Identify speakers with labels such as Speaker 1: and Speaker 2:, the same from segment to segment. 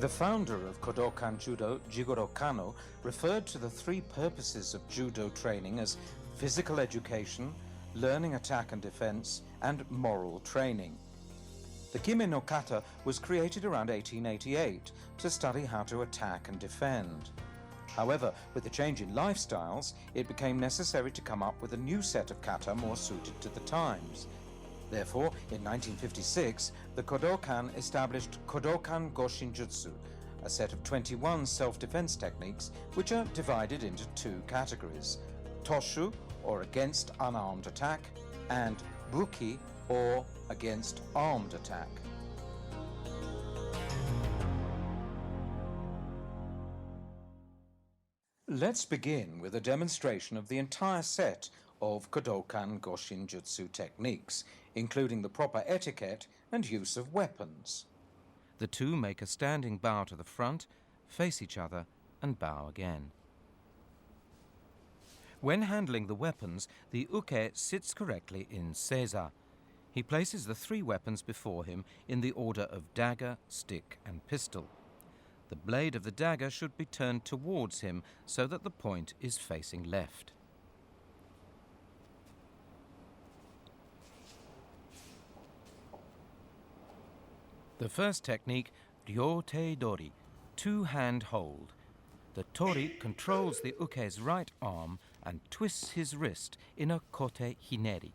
Speaker 1: The founder of Kodokan Judo, Jigoro Kano, referred to the three purposes of judo training as physical education, learning attack and defense, and moral training. The Kime no Kata was created around 1888 to study how to attack and defend. However, with the change in lifestyles, it became necessary to come up with a new set of kata more suited to the times. Therefore, in 1956, the Kodokan established Kodokan Goshin-Jutsu, a set of 21 self-defense techniques which are divided into two categories: Toshu, or against unarmed attack, and Buki, or against armed attack. Let's begin with a demonstration of the entire set of Kodokan Goshin-Jutsu techniques, including the proper etiquette and use of weapons. The two make a standing bow to the front, face each other, and bow again. When handling the weapons, the uke sits correctly in seiza. He places the three weapons before him in the order of dagger, stick, and pistol. The blade of the dagger should be turned towards him so that the point is facing left. The first technique, ryōtei dori, two-hand hold. The tori controls the uke's right arm and twists his wrist in a kote hineri.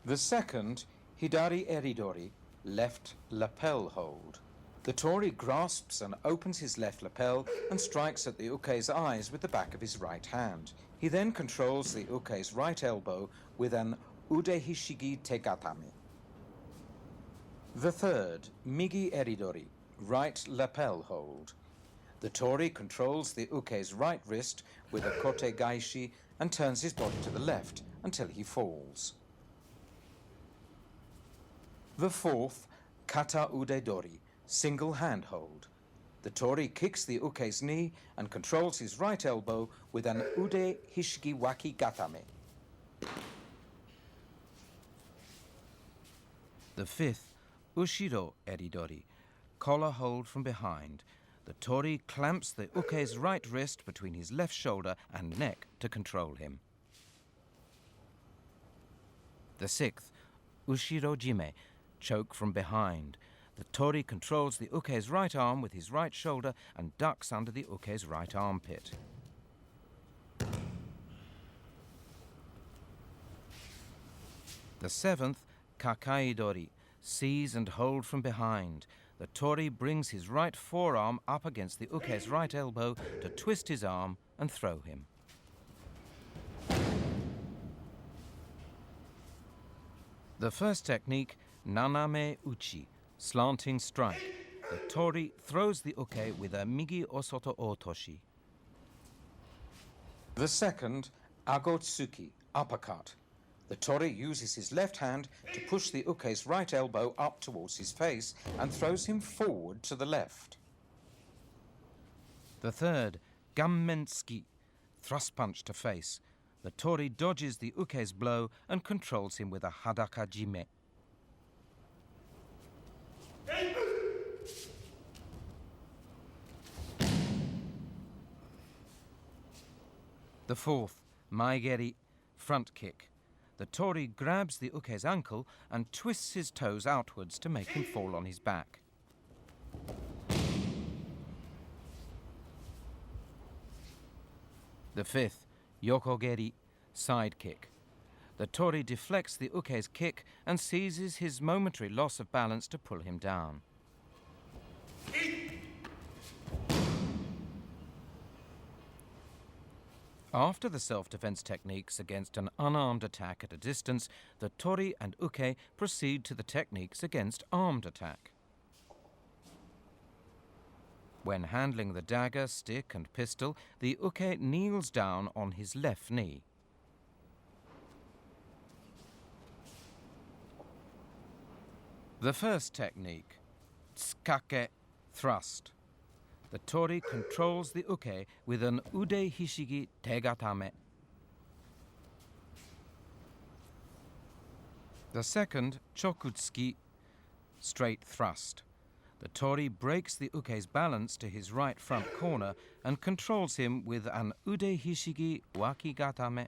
Speaker 1: The second, hidari eridori, left lapel hold. The tori grasps and opens his left lapel and strikes at the uke's eyes with the back of his right hand. He then controls the uke's right elbow with an ude hishigi tegatame. The third, migi eridori, right lapel hold. The tori controls the uke's right wrist with a kote gaishi and turns his body to the left until he falls. The fourth, kata ude dori, single hand hold. The tori kicks the uke's knee and controls his right elbow with an ude hishigi waki gatame. The fifth, ushiro eridori, collar hold from behind. The tori clamps the uke's right wrist between his left shoulder and neck to control him. The sixth, ushiro jime, choke from behind. The tori controls the uke's right arm with his right shoulder and ducks under the uke's right armpit. The seventh, kakai dori, seize and hold from behind. The tori brings his right forearm up against the uke's right elbow to twist his arm and throw him. The first technique, naname uchi, slanting strike. The tori throws the uke with a migi osoto otoshi. The second, agotsuki, uppercut. The tori uses his left hand to push the uke's right elbow up towards his face and throws him forward to the left. The third, gammentsuki, thrust punch to face. The tori dodges the uke's blow and controls him with a hadaka jime. The fourth, maigeri, front kick. The tori grabs the uke's ankle and twists his toes outwards to make him fall on his back. The fifth, yokogeri, side kick. The tori deflects the uke's kick and seizes his momentary loss of balance to pull him down. After the self-defense techniques against an unarmed attack at a distance, the tori and uke proceed to the techniques against armed attack. When handling the dagger, stick and pistol, the uke kneels down on his left knee. The first technique, tsukake, thrust. The tori controls the uke with an ude hishigi tegatame. The second, chokutsuki, straight thrust. The tori breaks the uke's balance to his right front corner and controls him with an ude hishigi wakigatame.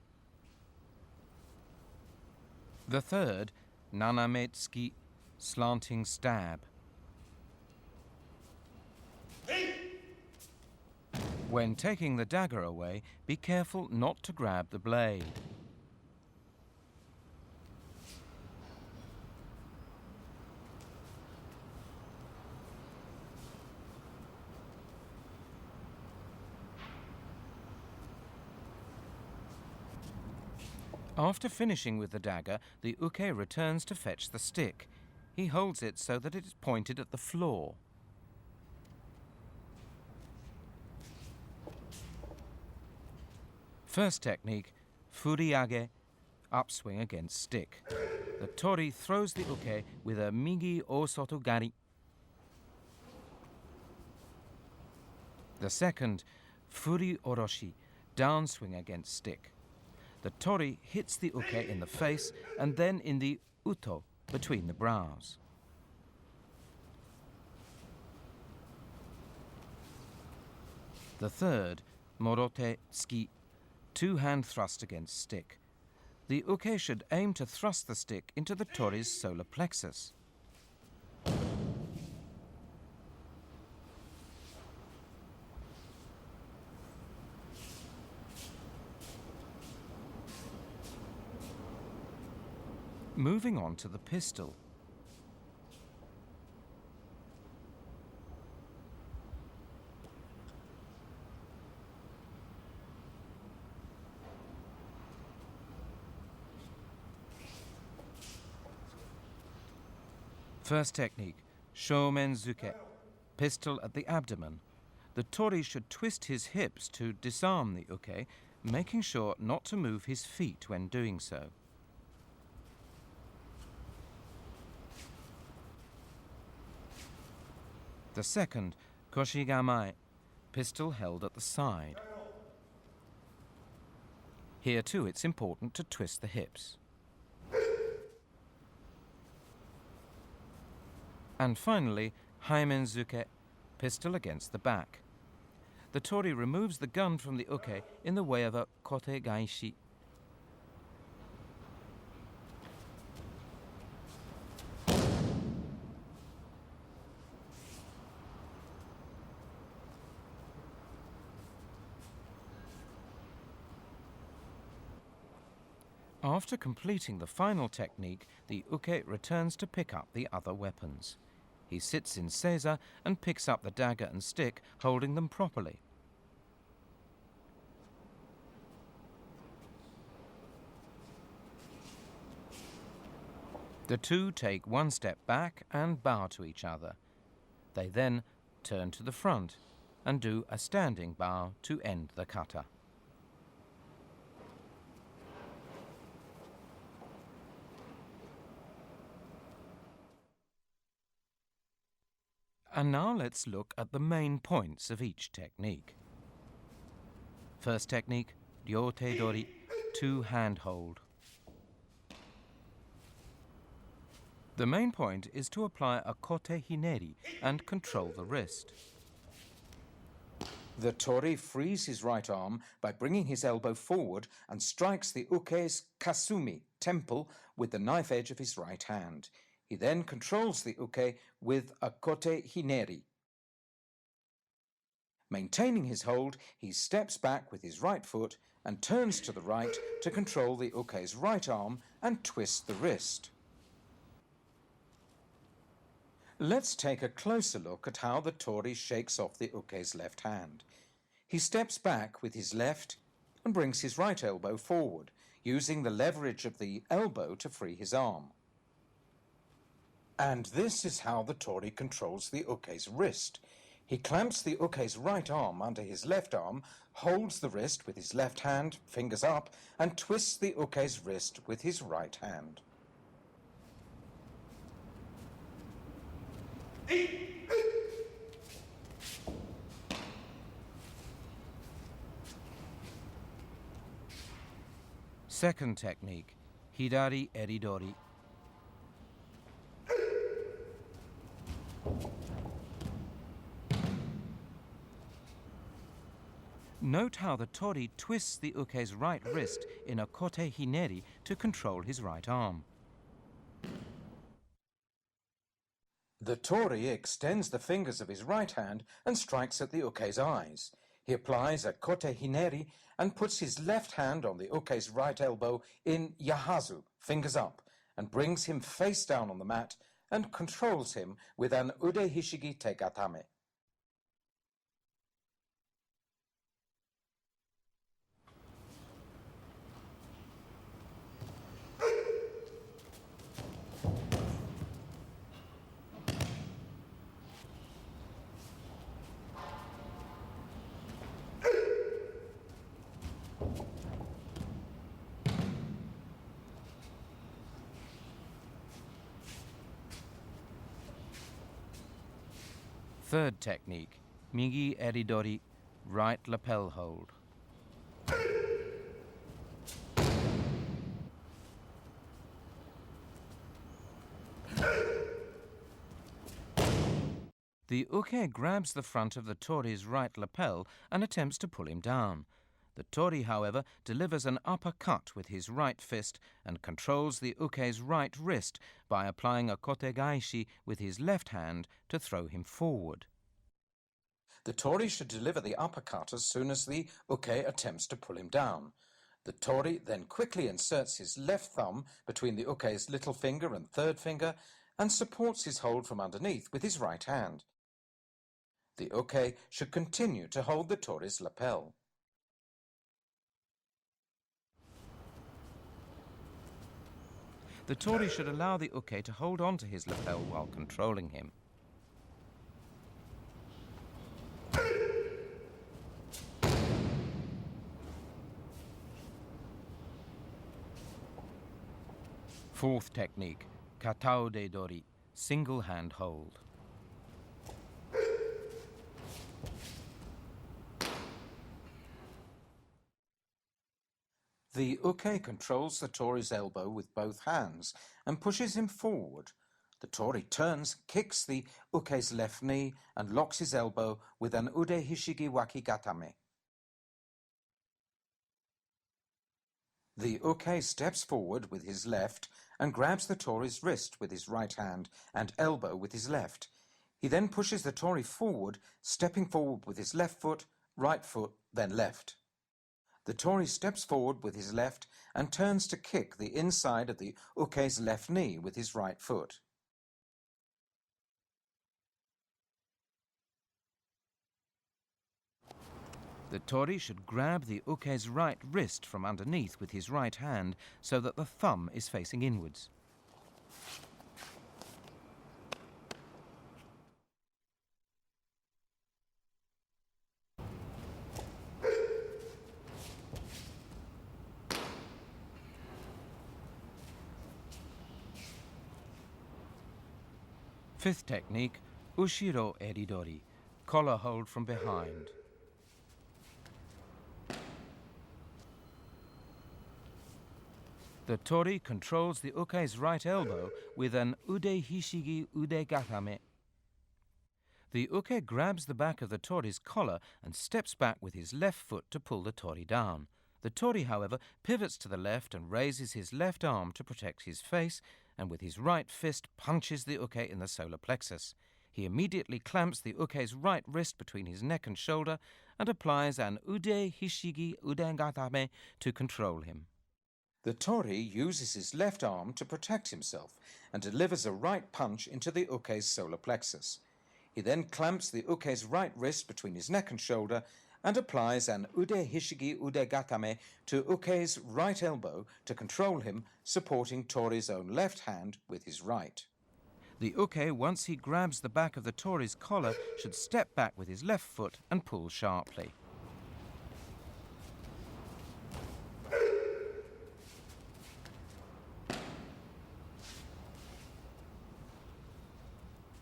Speaker 1: The third, naname tsuki, slanting stab. When taking the dagger away, be careful not to grab the blade. After finishing with the dagger, the uke returns to fetch the stick. He holds it so that it is pointed at the floor. First technique, furiage, upswing against stick. The tori throws the uke with a migi osotogari. The second, furi oroshi, downswing against stick. The tori hits the uke in the face and then in the uto, between the brows. The third, morote tsuki, two-hand thrust against stick. The uke should aim to thrust the stick into the tori's solar plexus. Moving on to the pistol. First technique, shomenzuke, pistol at the abdomen. The tori should twist his hips to disarm the uke, making sure not to move his feet when doing so. The second, koshigamai, pistol held at the side. Here too it's important to twist the hips. And finally, haimenzuke, pistol against the back. The tori removes the gun from the uke in the way of a kote gaishi. After completing the final technique, the uke returns to pick up the other weapons. He sits in seiza and picks up the dagger and stick, holding them properly. The two take one step back and bow to each other. They then turn to the front and do a standing bow to end the kata. And now let's look at the main points of each technique. First technique, ryote dori, two-hand hold. The main point is to apply a kote hineri and control the wrist.
Speaker 2: The tori frees his right arm by bringing his elbow forward and strikes the uke's kasumi, temple, with the knife edge of his right hand. He then controls the uke with a kote hineri. Maintaining his hold, he steps back with his right foot and turns to the right to control the uke's right arm and twist the wrist. Let's take a closer look at how the tori shakes off the uke's left hand. He steps back with his left and brings his right elbow forward, using the leverage of the elbow to free his arm. And this is how the tori controls the uke's wrist. He clamps the uke's right arm under his left arm, holds the wrist with his left hand, fingers up, and twists the uke's wrist with his right hand.
Speaker 1: Second technique, hidari eridori.
Speaker 2: Note how the tori twists the uke's right wrist in a kote hineri to control his right arm.
Speaker 1: The tori extends the fingers of his right hand and strikes at the uke's eyes. He applies a kote hineri and puts his left hand on the uke's right elbow in yahazu, fingers up, and brings him face down on the mat and controls him with an ude hishigi tegatame.
Speaker 2: Third technique, migi eridori, right lapel hold. The uke grabs the front of the tori's right lapel and attempts to pull him down. The tori, however, delivers an uppercut with his right fist and controls the uke's right wrist by applying a kotegaishi with his left hand to throw him forward.
Speaker 1: The tori should deliver the uppercut as soon as the uke attempts to pull him down. The tori then quickly inserts his left thumb between the uke's little finger and third finger and supports his hold from underneath with his right hand. The uke should continue to hold the tori's lapel.
Speaker 2: The tori should allow the uke to hold on to his lapel while controlling him. Fourth technique, katao de dori, single hand hold.
Speaker 1: The uke controls the tori's elbow with both hands and pushes him forward. The tori turns, kicks the uke's left knee and locks his elbow with an ude hishigi wakigatame. The uke steps forward with his left and grabs the tori's wrist with his right hand and elbow with his left. He then pushes the tori forward, stepping forward with his left foot, then left. The tori steps forward with his left and turns to kick the inside of the uke's left knee with his right foot.
Speaker 2: The tori should grab the uke's right wrist from underneath with his right hand so that the thumb is facing inwards. Fifth technique, ushiro eridori, collar hold from behind. The tori controls the uke's right elbow with an ude hishigi ude gatame. The uke grabs the back of the tori's collar and steps back with his left foot to pull the tori down. The tori, however, pivots to the left and raises his left arm to protect his face, and with his right fist punches the uke in the solar plexus. He immediately clamps the uke's right wrist between his neck and shoulder and applies an ude hishigi ude gatame to control him.
Speaker 1: The tori uses his left arm to protect himself and delivers a right punch into the uke's solar plexus. He then clamps the uke's right wrist between his neck and shoulder and applies an ude hishigi ude gatame to uke's right elbow to control him, supporting tori's own left hand with his right.
Speaker 2: The uke, once he grabs the back of the tori's collar, should step back with his left foot and pull sharply.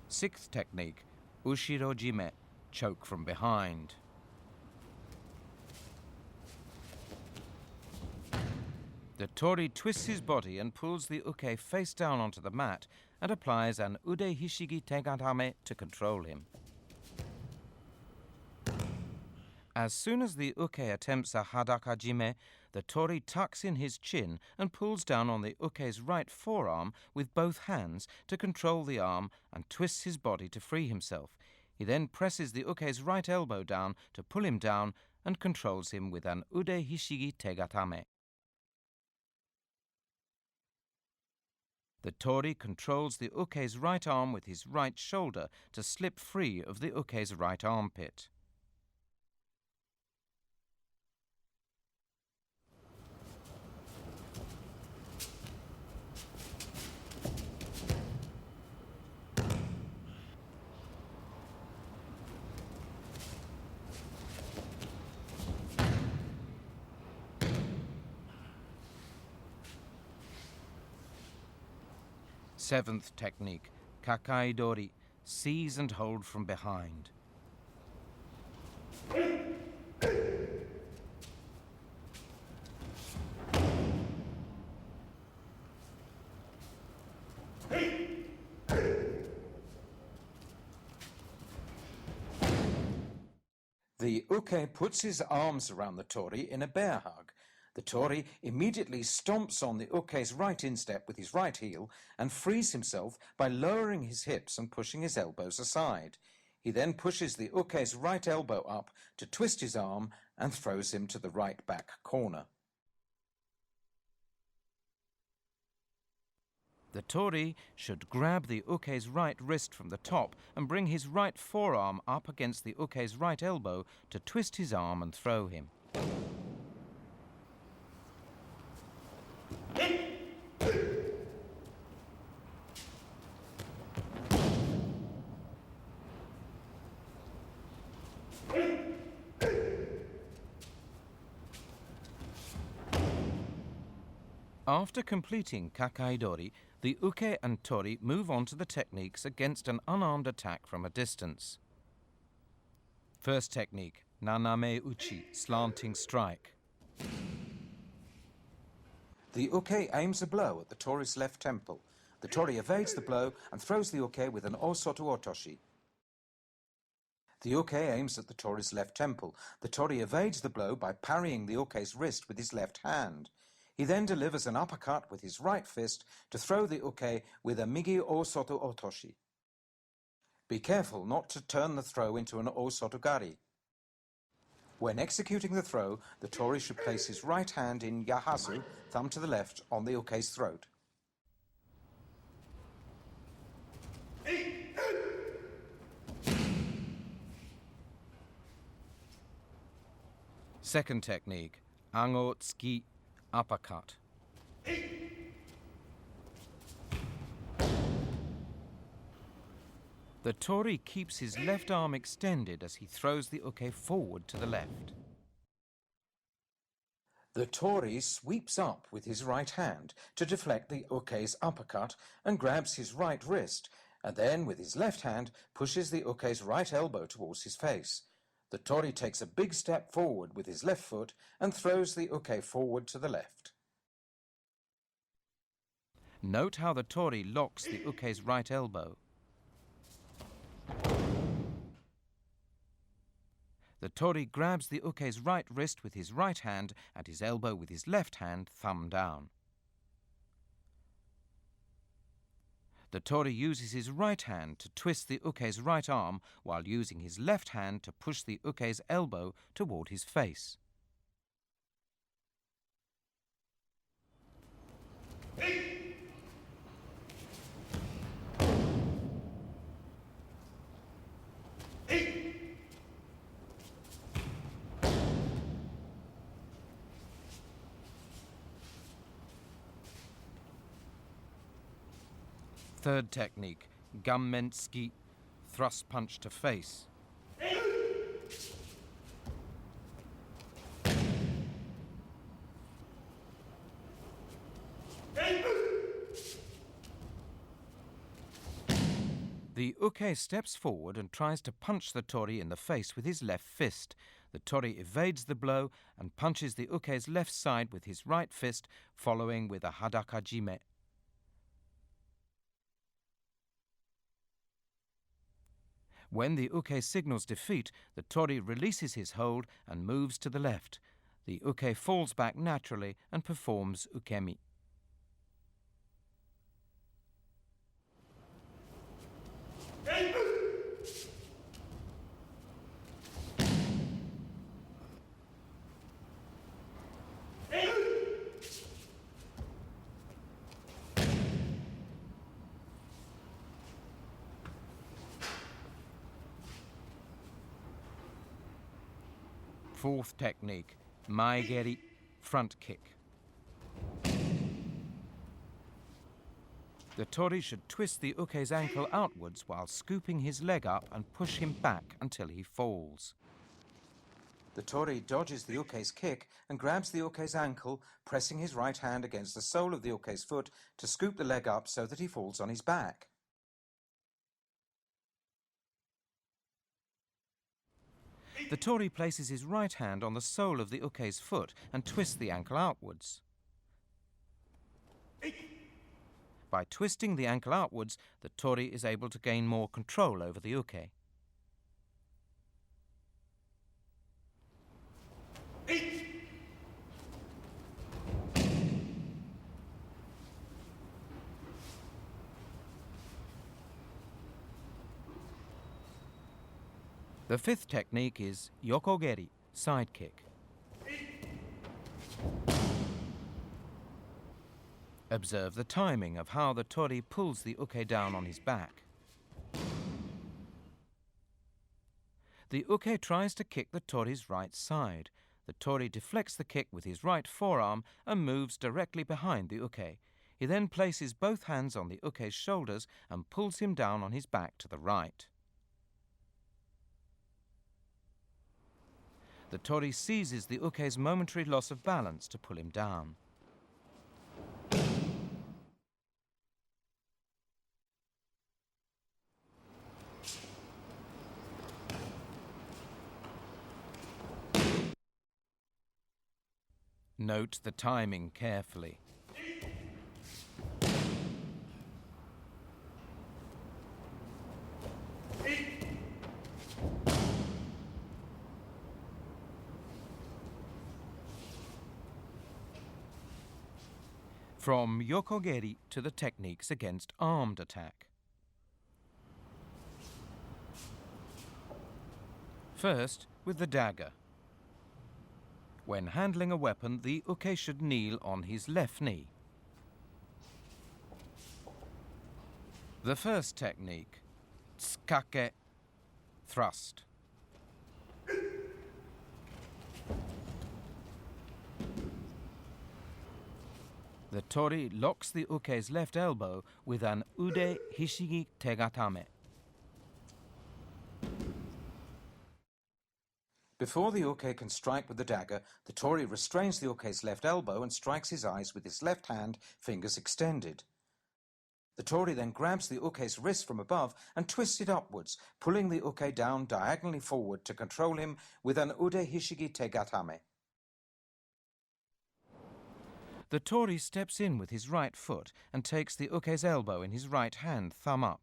Speaker 2: Sixth technique, ushiro jime, choke from behind. The tori twists his body and pulls the uke face down onto the mat and applies an ude hishigi tegatame to control him. As soon as the uke attempts a hadakajime, the tori tucks in his chin and pulls down on the uke's right forearm with both hands to control the arm and twists his body to free himself. He then presses the uke's right elbow down to pull him down and controls him with an ude hishigi tegatame. The tori controls the uke's right arm with his right shoulder to slip free of the uke's right armpit. Seventh technique, kakai-dori, seize and hold from behind.
Speaker 1: The uke puts his arms around the tori in a bear hug. The tori immediately stomps on the uke's right instep with his right heel and frees himself by lowering his hips and pushing his elbows aside. He then pushes the uke's right elbow up to twist his arm and throws him to the right back corner.
Speaker 2: The tori should grab the uke's right wrist from the top and bring his right forearm up against the uke's right elbow to twist his arm and throw him. After completing kakai-dori, the uke and tori move on to the techniques against an unarmed attack from a distance. First technique, naname uchi, slanting strike.
Speaker 1: The uke aims a blow at the tori's left temple. The tori evades the blow and throws the uke with an osoto otoshi. The uke aims at the tori's left temple. The tori evades the blow by parrying the uke's wrist with his left hand. He then delivers an uppercut with his right fist to throw the uke with a migi osoto otoshi. Be careful not to turn the throw into an osotogari. When executing the throw, the tori should place his right hand in yahazu, thumb to the left, on the uke's throat.
Speaker 2: Second technique, ango tsuki, uppercut. The tori keeps his left arm extended as he throws the uke forward to the left.
Speaker 1: The tori sweeps up with his right hand to deflect the uke's uppercut and grabs his right wrist, and then with his left hand pushes the uke's right elbow towards his face. The tori takes a big step forward with his left foot and throws the uke forward to the left.
Speaker 2: Note how the tori locks the uke's right elbow. The tori grabs the uke's right wrist with his right hand and his elbow with his left hand, thumb down. The tori uses his right hand to twist the uke's right arm while using his left hand to push the uke's elbow toward his face. Third technique, gammen tsuki, thrust punch to face. The uke steps forward and tries to punch the tori in the face with his left fist. The tori evades the blow and punches the uke's left side with his right fist, following with a hadakajime. When the uke signals defeat, the tori releases his hold and moves to the left. The uke falls back naturally and performs ukemi. Fourth technique, maegeri, front kick. The tori should twist the uke's ankle outwards while scooping his leg up and push him back until he falls.
Speaker 1: The tori dodges the uke's kick and grabs the uke's ankle, pressing his right hand against the sole of the uke's foot to scoop the leg up so that he falls on his back.
Speaker 2: The tori places his right hand on the sole of the uke's foot and twists the ankle outwards. By twisting the ankle outwards, the tori is able to gain more control over the uke. The fifth technique is yokogeri, side kick. Observe the timing of how the tori pulls the uke down on his back. The uke tries to kick the tori's right side. The tori deflects the kick with his right forearm and moves directly behind the uke. He then places both hands on the uke's shoulders and pulls him down on his back to the right. The tori seizes the uke's momentary loss of balance to pull him down. Note the timing carefully. From yokogeri to the techniques against armed attack. First, with the dagger. When handling a weapon, the uke should kneel on his left knee. The first technique, tsukake, thrust. The tori locks the uke's left elbow with an ude hishigi tegatame.
Speaker 1: Before the uke can strike with the dagger, the tori restrains the uke's left elbow and strikes his eyes with his left hand, fingers extended. The tori then grabs the uke's wrist from above and twists it upwards, pulling the uke down diagonally forward to control him with an ude hishigi tegatame.
Speaker 2: The tori steps in with his right foot and takes the uke's elbow in his right hand, thumb up.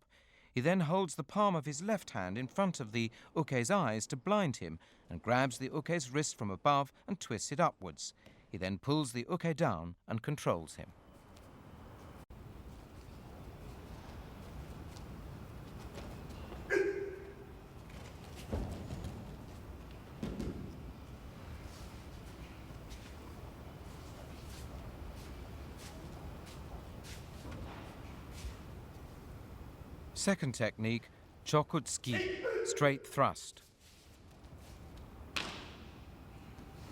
Speaker 2: He then holds the palm of his left hand in front of the uke's eyes to blind him and grabs the uke's wrist from above and twists it upwards. He then pulls the uke down and controls him. Second technique, chokutsuki, straight thrust.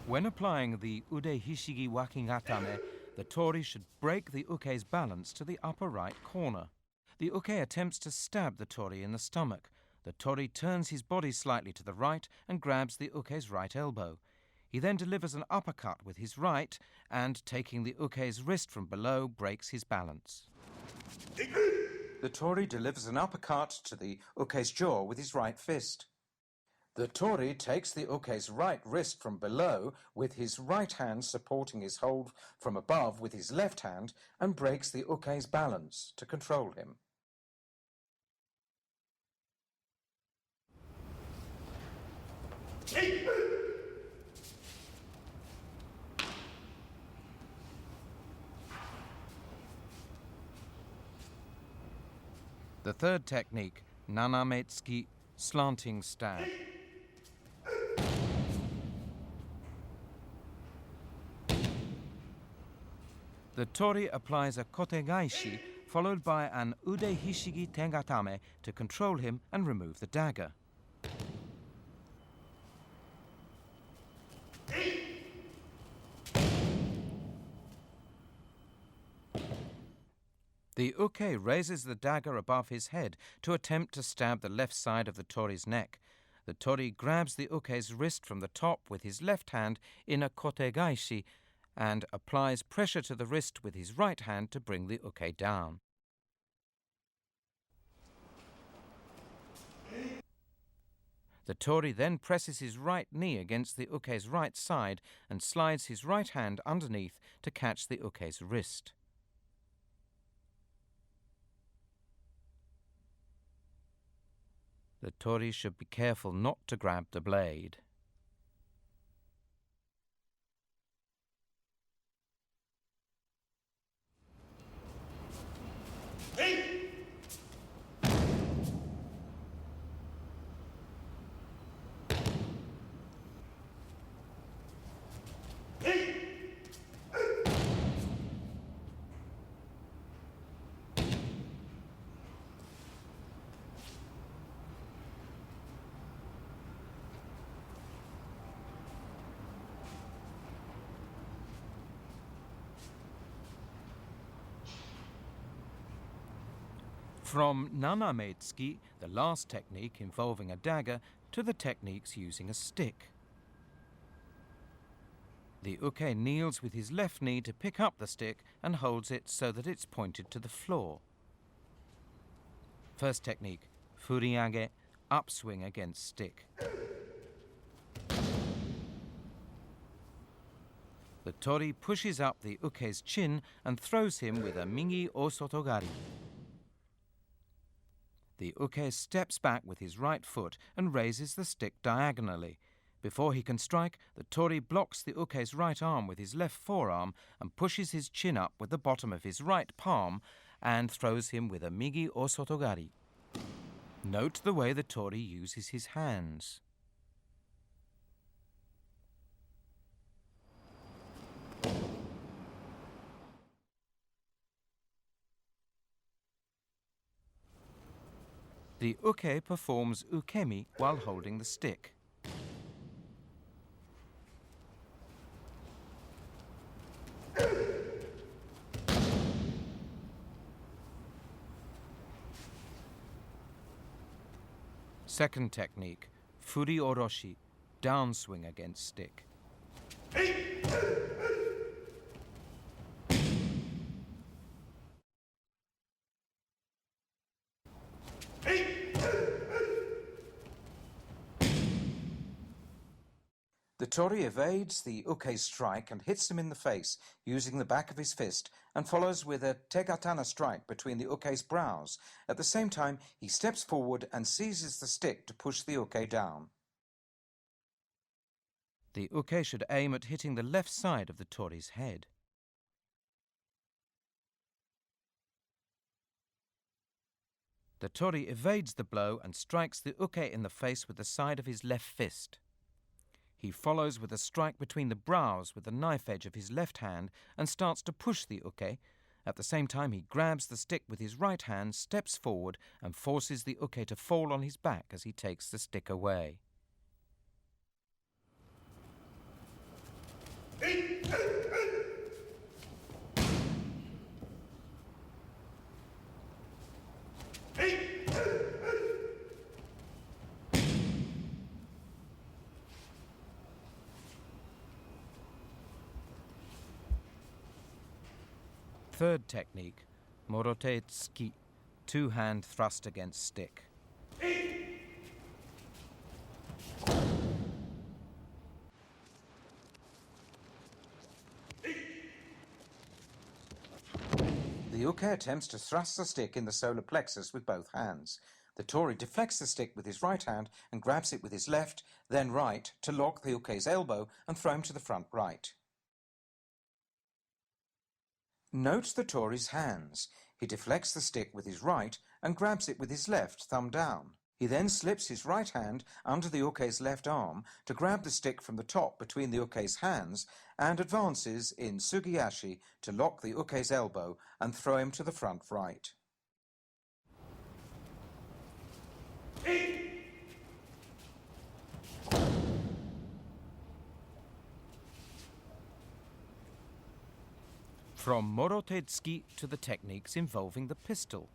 Speaker 2: When applying the ude hishigi wakigatame, the tori should break the uke's balance to the upper right corner. The uke attempts to stab the tori in the stomach. The tori turns his body slightly to the right and grabs the uke's right elbow. He then delivers an uppercut with his right and, taking the uke's wrist from below, breaks his balance.
Speaker 1: The tori delivers an uppercut to the uke's jaw with his right fist. The tori takes the uke's right wrist from below with his right hand supporting his hold from above with his left hand and breaks the uke's balance to control him.
Speaker 2: The third technique, nanametsuki, slanting stab. The tori applies a kotegaishi, followed by an ude hishigi tengatame to control him and remove the dagger. The uke raises the dagger above his head to attempt to stab the left side of the tori's neck. The tori grabs the uke's wrist from the top with his left hand in a kotegaishi and applies pressure to the wrist with his right hand to bring the uke down. The tori then presses his right knee against the uke's right side and slides his right hand underneath to catch the uke's wrist. The tori should be careful not to grab the blade. From nanametsuki, the last technique involving a dagger, to the techniques using a stick. The uke kneels with his left knee to pick up the stick and holds it so that it's pointed to the floor. First technique, furiage, upswing against stick. The tori pushes up the uke's chin and throws him with a migi osotogari. The uke steps back with his right foot and raises the stick diagonally. Before he can strike, the tori blocks the uke's right arm with his left forearm and pushes his chin up with the bottom of his right palm and throws him with a migi osotogari. Note the way the tori uses his hands. The uke performs ukemi while holding the stick. Second technique, furi oroshi, downswing against stick. The tori evades the uke's strike and hits him in the face using the back of his fist and follows with a tegatana strike between the uke's brows. At the same time, he steps forward and seizes the stick to push the uke down. The uke should aim at hitting the left side of the tori's head. The tori evades the blow and strikes the uke in the face with the side of his left fist. He follows with a strike between the brows with the knife edge of his left hand and starts to push the uke. At the same time, he grabs the stick with his right hand, steps forward, and forces the uke to fall on his back as he takes the stick away. Third technique, morote tsuki, two-hand thrust against stick. The uke attempts to thrust the stick in the solar plexus with both hands. The Tori deflects the stick with his right hand and grabs it with his left, then right, to lock the uke's elbow and throw him to the front right. Note the Tori's hands. He deflects the stick with his right and grabs it with his left, thumb down. He then slips his right hand under the uke's left arm to grab the stick from the top between the uke's hands and advances in sugiyashi to lock the uke's elbow and throw him to the front right.
Speaker 3: From Morotetsky to the techniques involving the pistol.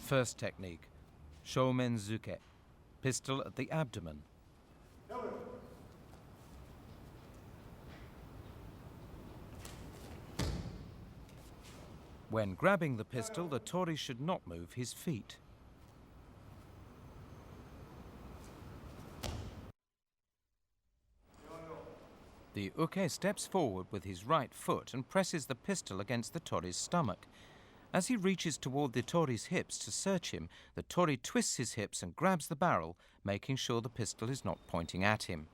Speaker 3: First technique, Shoumenzuke, pistol at the abdomen. When grabbing the pistol, the Tori should not move his feet. The uke steps forward with his right foot and presses the pistol against the Tori's stomach. As he reaches toward the Tori's hips to search him, the Tori twists his hips and grabs the barrel, making sure the pistol is not pointing at him.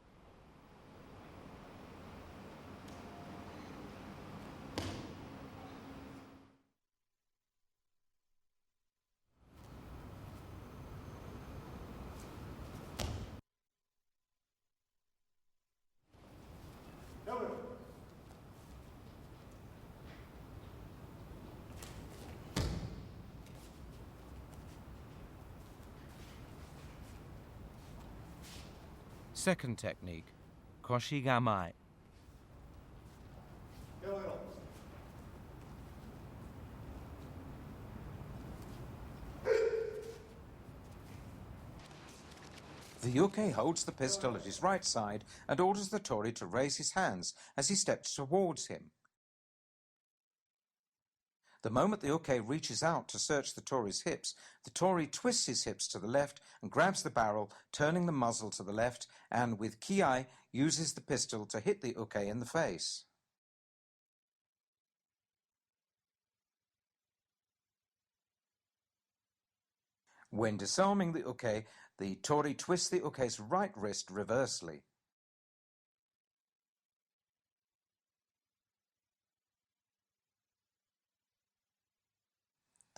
Speaker 3: Second technique, Koshigamai.
Speaker 2: The uke holds the pistol at his right side and orders the Tori to raise his hands as he steps towards him. The moment the uke reaches out to search the Tori's hips, the Tori twists his hips to the left and grabs the barrel, turning the muzzle to the left, and with kiai uses the pistol to hit the uke in the face. When disarming the uke, the Tori twists the uke's right wrist reversely.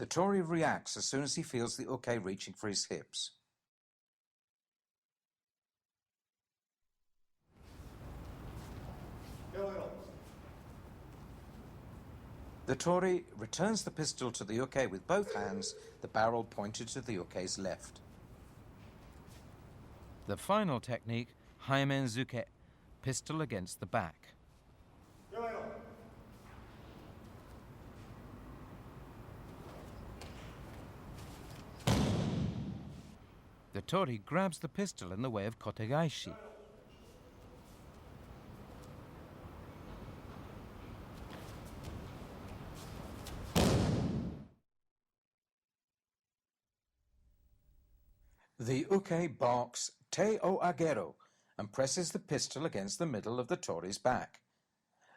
Speaker 2: The Tori reacts as soon as he feels the uke reaching for his hips. The Tori returns the pistol to the uke with both hands, the barrel pointed to the uke's left.
Speaker 3: The final technique, Haimenzuke, pistol against the back. The Tori grabs the pistol in the way of kotegaishi.
Speaker 2: The uke barks te o agero and presses the pistol against the middle of the Tori's back.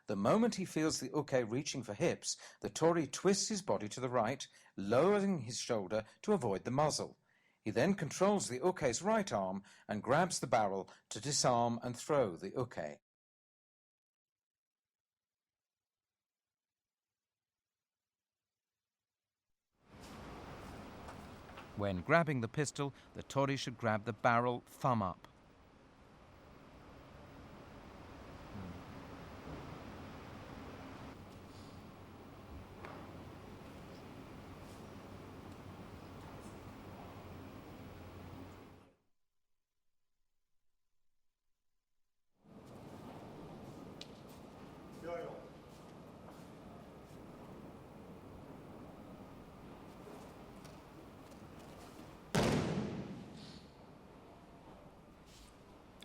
Speaker 2: The moment he feels the uke reaching for hips, the Tori twists his body to the right, lowering his shoulder to avoid the muzzle. He then controls the uke's right arm and grabs the barrel to disarm and throw the uke.
Speaker 3: When grabbing the pistol, the Tori should grab the barrel thumb up.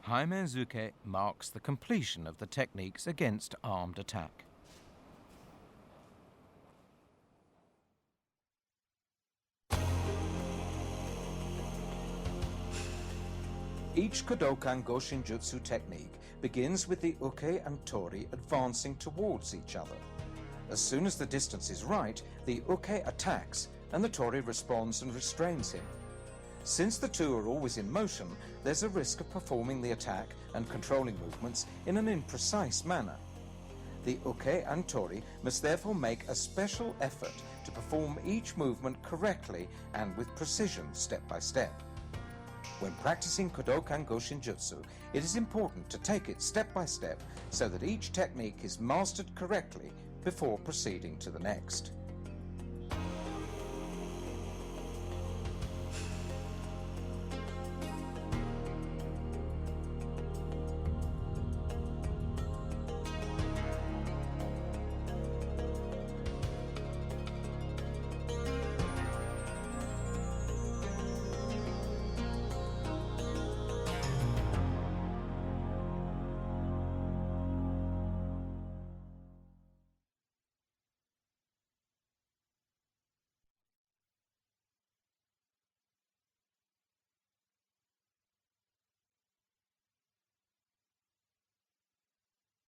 Speaker 3: Haimenzuke marks the completion of the techniques against armed attack.
Speaker 1: Each Kodokan Goshin-Jutsu technique begins with the uke and tori advancing towards each other. As soon as the distance is right, the uke attacks and the tori responds and restrains him. Since the two are always in motion, there's a risk of performing the attack and controlling movements in an imprecise manner. The uke and tori must therefore make a special effort to perform each movement correctly and with precision step by step. When practicing Kodokan Goshin-Jutsu, it is important to take it step by step so that each technique is mastered correctly before proceeding to the next.